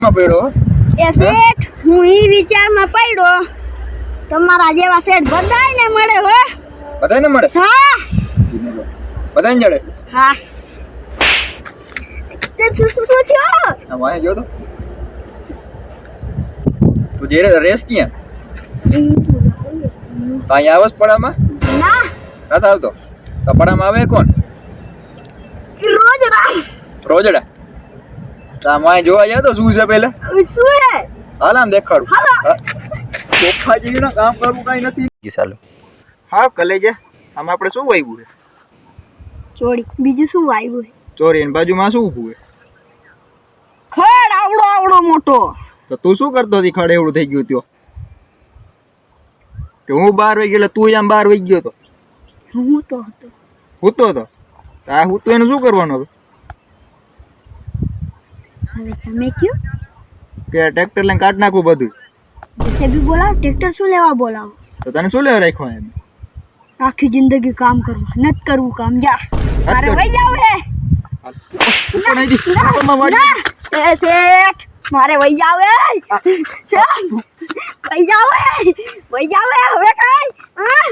માં પડ્યો એ શેઠ હું ઈ વિચારમાં પડ્યો તમારા જેવા શેઠ બધાયને મળે હો બધાને મળે હા બધાને જડે હા તે શું થયો આ વાય જો તો તું જે રેસ ક્યાં તાઈ આવસ પડામાં ના ના આવતો તો પડામાં આવે કોણ રોજ રામ રોજડા તા માય જોવા જાય તો શું છે પેલા શું હે હાલ આમ દેખાડું હાલો ચોખ્ખાજી ના કામ કરવું કઈ નથી ચાલો હા કલેજે આમ આપણે શું વાવ્યું છે ચોરી બીજું શું આવ્યું હે ચોરી એની બાજુમાં શું ઊભું છે ખડ આવડો મોટો તો તું શું કરતો હતી ખડે એવડું થઈ ગયું ત્યો કે હું બહાર વહી ગયો તું આમ બહાર વહી ગયો તો હું તો હતો હૂતો હતો આ હું તો એનું શું કરવાનું હતું હવે તમે કયો કે ટ્રેક્ટર લઈને કાઢ નાખું બધું જૈસે ભી બોલાવો ટ્રેક્ટર શું લેવા બોલાવો તો તને શું લેવા રાખ્યો એમ આખી જિંદગી કામ કરવું નત કરવું કામ જા મારે કરવું. વઈ જાવ હે ઉપર નહીં દી ઉપરમાં વાળી. એ શેઠ મારે વઈ જાવ હે શેઠ વઈ જાવ હે હવે કઈ હા